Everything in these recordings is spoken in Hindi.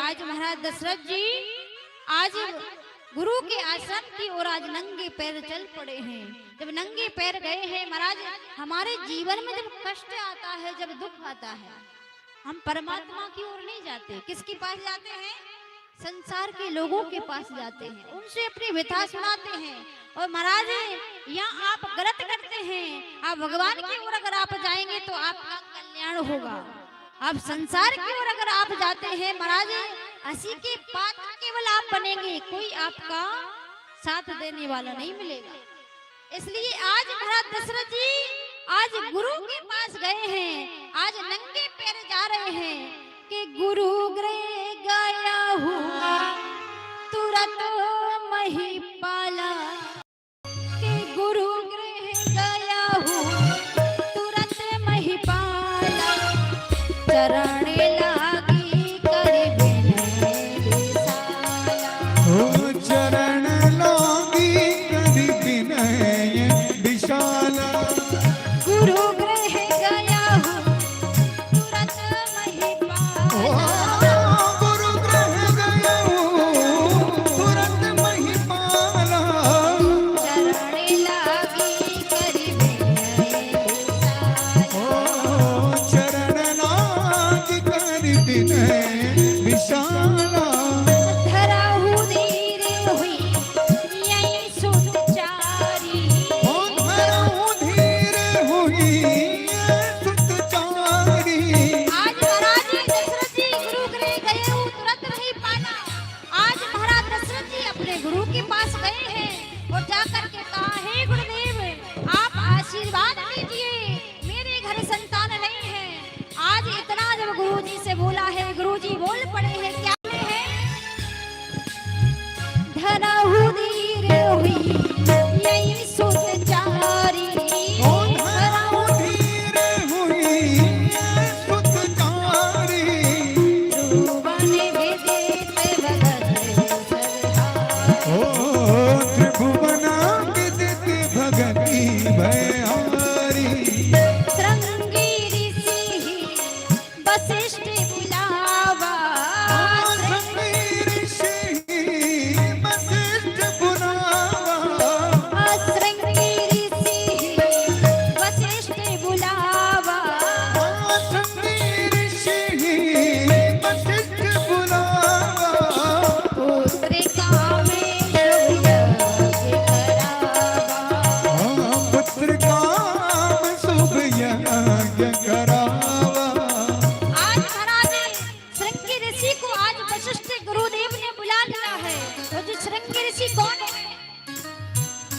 आज महाराज दशरथ जी आज गुरु के आश्रम की ओर आज नंगे पैर चल पड़े हैं। जब नंगे पैर गए हैं महाराज, हमारे जीवन में जब कष्ट आता है, जब दुख आता है, हम परमात्मा की ओर नहीं जाते, किसके पास जाते हैं? संसार के लोगों के पास जाते हैं, उनसे अपनी व्यथा सुनाते हैं। और महाराज यहाँ आप गलत करते हैं, आप भगवान की ओर अगर आप जाएंगे तो आपका कल्याण होगा। आप संसार की ओर अगर आप जाते हैं महाराज, हंसी के पात्र केवल आप बनेंगे, कोई आपका साथ देने वाला नहीं मिलेगा। इसलिए आज महाराज दशरथ जी आज गुरु के पास गए हैं, आज नंगे पैर जा रहे हैं कि गुरु गृह गया हुआ तुरंत महिपाला, कि गुरु गृह गया हुआ तुरंत महिपाला, चरण लागी कर विनय विशाला, ओ चरण लागी कर विनय विशाला, गुरु गृह गया हुआ तुरंत महिपाला, गुरु ग्रह गया तुरंत महिपाला, चरण लागी कर विनय विशाला, ओ चरण लागी कर विनय विशाला, धराहु धीर हुई यही सुत चारी, ओ धरहु धीर हुई सुतचारी, आज महाराज दशरथ जी गुरु गृह गए हो तुरंत नहीं पाना। आज महाराज दशरथ जी अपने गुरु के पास गए हैं और जाकर के कहा, हे गुरुदेव आप आशीर्वाद दीजिए, मेरे घर संतान नहीं है। आज इतना जब गुरु जी से बोला है, गुरु जी बोल पड़े हैं, क्या में है? धराहु धीर हुई यही सुत चारी, ओ धरहु धीर हुई सुतचारी, ध्रुवन विदित भगत सरदार, ओ त्रिभुवना विदित भगति भयहारी, श्रृंगी ऋषि वशिष्ठ बुलावा, श्रृंगी ऋषि वशिष्ठ बुलावा, श्रृंगी ऋषि वशिष्ठ बुलावा, श्रृंगी ऋषि वशिष्ठ बुलावा, पुत्र कामेश यज्ञ करावा, पुत्र काम शुभ यज्ञ करावा, आज महाराज श्रृंगी ऋषि को आज वशिष्ठ गुरुदेव ने बुला लिया है। तो जो श्रृंगी ऋषि कौन है?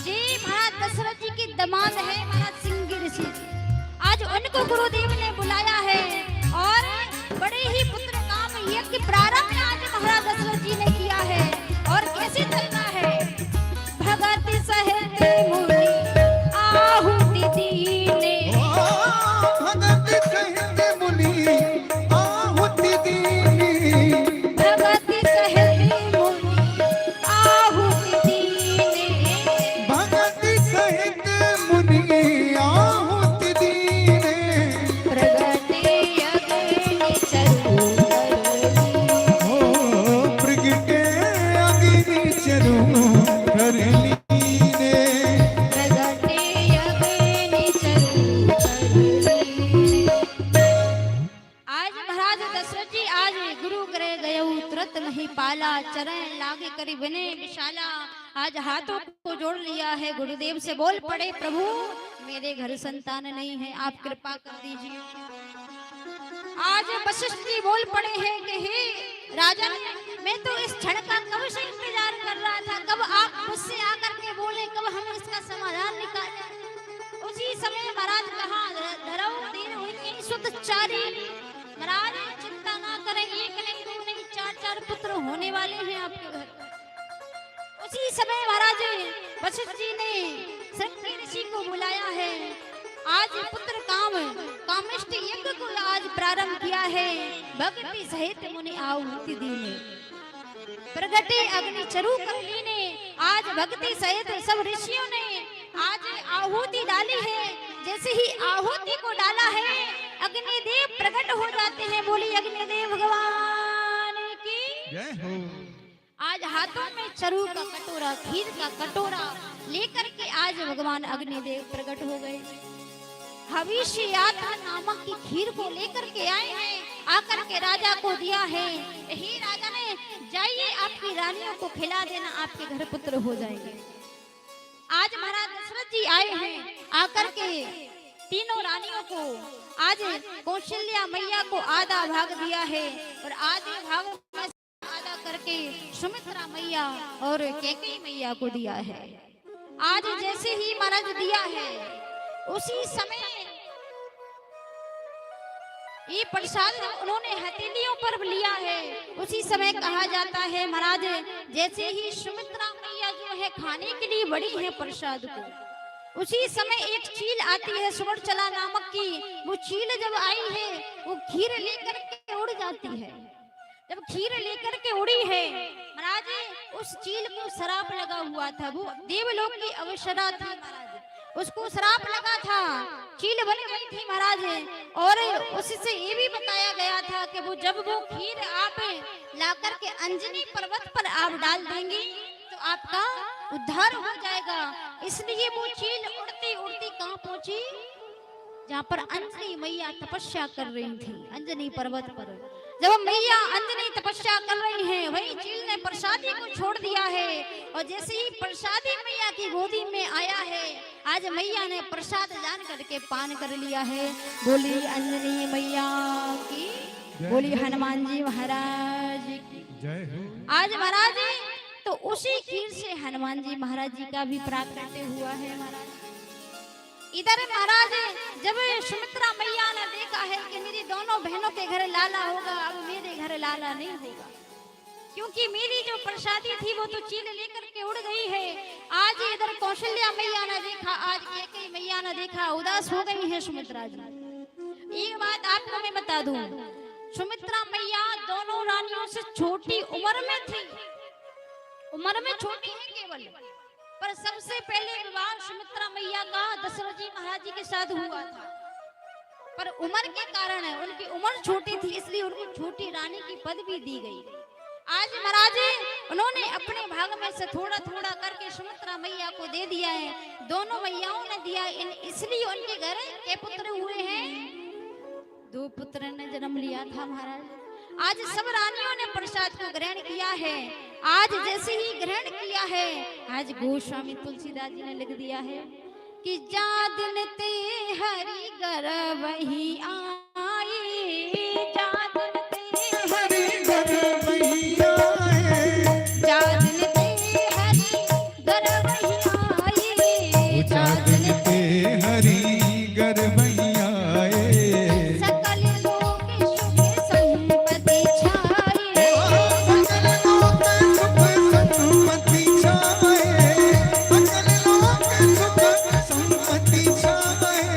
जी महाराज दशरथ जी के दामाद है महाराज श्रृंगी ऋषि। आज उनको गुरुदेव ने बुलाया है और बड़े ही पुत्र काम यज्ञ प्रारंभ आज महाराज दशरथ जी ने किया है। और कैसे चलना है? भगत सहित मुनि आहुति दीने, भगत सहित मुनि आहुति दीनी, भगत सहित मुनि आहुति दीने, भगत सहित मुनि आहुति दीने, प्रगटे अग्नि चरु करली, ओ प्रगटे अग्नि चरु कर लीने, प्रगटे अग्नि चरु करली। आज महाराज दशरथ जी आज गुरु गृह गए तुरंत नहीं पाला, चरण लागे करी विनय विशाला। आज हाथों को जोड़ लिया है, गुरुदेव से बोल पड़े, प्रभु मेरे घर संतान नहीं है, आप कृपा कर दीजिए। आज वशिष्ठ जी बोल पड़े हैं कि हे राजन, मैं तो इस क्षण का कब से इंतजार कर रहा था, कब आप मुझसे आकर के बोले, कब हम इसका समाधान निकालें। उसी समय महाराज कहा, धराहु धीर हुई सुत चारी, महाराज चिंता ना करें, एक नहीं दो नहीं चार चार पुत्र होने वाले हैं आपके घर। उसी समय महाराज वशिष्ठ जी ने श्रृंगी ऋषि को बुलाया है। आज पुत्र कामिष्ट यज्ञ को आज प्रारंभ किया है। भक्ति सहित मुनि आहुति दीने, प्रगटे अग्नि चरु करली ने, आज भक्ति सहित सब ऋषियों ने आज आहुति डाली है। जैसे ही आहुति को डाला है, अग्निदेव प्रकट हो जाते हैं। बोली अग्निदेव भगवान की। जय हो। आज हाथों में चरू का कटोरा, खीर का कटोरा लेकर के आज भगवान अग्निदेव प्रकट हो गए। हविष्य यात्रा नामक की खीर को लेकर के आए हैं, आकर के राजा को दिया है। यही राजा ने, जाइए आपकी रानियों को खिला देना, आपके घर पुत्र हो जाएंगे। आज महाराज दशरथ जी आए हैं, आकर के तीनों रानियों को आज कौशल्या मैया को आधा भाग दिया है और आधे भाग में आधा करके सुमित्रा मैया और कैकेयी मैया को दिया है। आज जैसे ही महाराज दिया है, उसी समय ये प्रसाद उन्होंने हथेलियों पर लिया है। उसी समय कहा जाता है महाराज, जैसे ही सुमित्रा मैया जो है खाने के लिए बड़ी है प्रसाद को, उसी समय एक चील आती है सुवर्चला नामक की। वो चील जब आई है, वो खीर लेकर के उड़ जाती है। जब खीर लेकर के उड़ी है महाराज, उस चील को श्राप लगा हुआ था। वो देवलोक की अवसरा थी महाराज, उसको श्राप लगा था, चील बन गई थी महाराज। और उससे ये भी बताया गया था कि वो जब वो खीर आप लाकर के अंजनी पर्वत पर आप डाल देंगी तो आपका उद्धार हो जाएगा। इसलिए वो चील उड़ती उड़ती कहाँ पहुंची, जहाँ पर अंजनी मैया तपस्या कर रही थी, अंजनी पर्वत पर। जब मैया अंजनी तपस्या कर रही है, वही चील ने प्रसादी को छोड़ दिया है। और जैसे ही प्रसादी मैया की गोदी में आया है, आज मैया ने प्रसाद जान करके पान कर लिया है। बोली अंजनी मैया की, बोली हनुमान जी महाराज की जय हो। आज महाराज तो उसी खीर से हनुमान जी महाराज जी का भी प्राकट्य हुआ है महाराज। इधर महाराज जब सुमित्रा मैया ने देखा है कि मेरी दोनों बहनों के घर लाला होगा, अब मेरे घर लाला नहीं होगा, क्योंकि मेरी जो प्रसादी थी वो तो चील लेकर के उड़ गई है। आज इधर कौशल्या मैया ने देखा, आज कैकेयी मैया ने देखा, उदास हो गई है सुमित्रा जी। एक बात आपको मैं बता दूं, सुमित्रा मैया दोनों रानियों से छोटी उम्र में थी, उम्र में छोटी है केवल, पर सबसे पहले विवाह सुमित्रा मैया का दशरथ जी महाराज जी के साथ हुआ था। पर उम्र के कारण उनकी उम्र छोटी थी, इसलिए उनको छोटी रानी की पदवी दी गई। आज महाराज उन्होंने अपने भाग में से थोड़ा थोड़ा करके सुमित्रा मैया को दे दिया है, दोनों मैयाओं ने दिया, इसलिए उनके घर के पुत्र हुए हैं, 2 पुत्र ने जन्म लिया था महाराज। आज सब रानियों ने प्रसाद को ग्रहण किया है। आज जैसे ही ग्रहण किया है, आज गोस्वामी तुलसीदास जी ने लिख दिया है कि जादन ते हरि घर वही आई, जादन ते हरि घर वही आए, जादन ते हरि घर वही आई, जादन ते हरि घर वही आए, सकल लोक सुख संपत्ति छाई, सकल लोक सुख संपत्ति छाए, सकल लोक सुख संपत्ति छाए।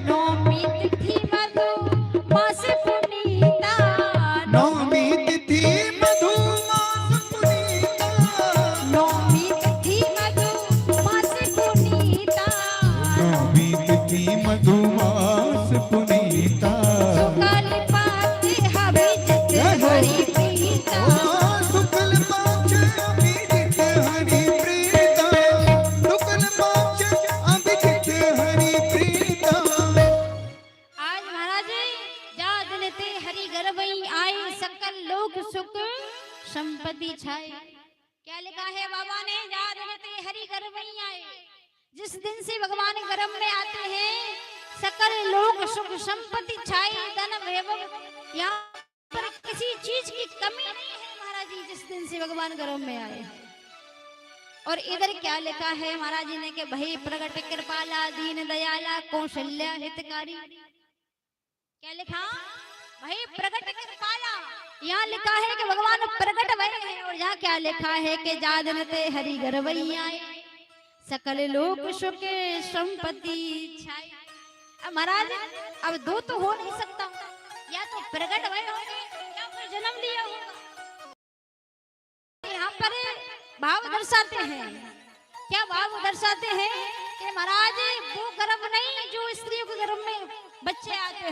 नौमी तिथि मधु मास पुनीता, नौमी तिथि मधुमास पुनीता, नौमी तिथि मधु मास पुनीता, नौमी तिथि मधुमास पुनीता। सुकल पाते हवि जित हरि प्रीता, शुक्ल पक्ष अभिजित हरि प्रीता, शुक्ल पक्ष अभिजित हरि प्रीता। आज महाराज जादन ते हरि घर वही आए, सकल लोक सुख संपत्ति छाए। क्या लिखा है बाबा ने, जादन ते हरि घर वही आए। जिस दिन से भगवान गर्भ में आते हैं, सकल लोक सुख संपत्ति छाए, धन वैभव, यहाँ पर किसी चीज की कमी नहीं है महाराज जी, जिस दिन से भगवान गर्भ में आए हैं। और इधर क्या लिखा है महाराज जी ने कि भई प्रगट कृपाला दीन दयाला कौशल्या हितकारी। क्या लिखा, भई प्रगट कृपाला, यहाँ लिखा है कि भगवान प्रगट भय है। और यहाँ क्या लिखा है कि जादन ते हरि घर वही आए, सकल लोक सुख संपत्ति छाए। अब महाराज अब 2 तो हो नहीं सकता, या तो प्रगट भय होंगे या फिर जन्म लिया होगा। यहाँ पर भाव दर्शाते हैं, क्या भाव दर्शाते हैं कि महाराज वो गर्भ नहीं जो स्त्रियों के गर्भ में बच्चे आते हैं।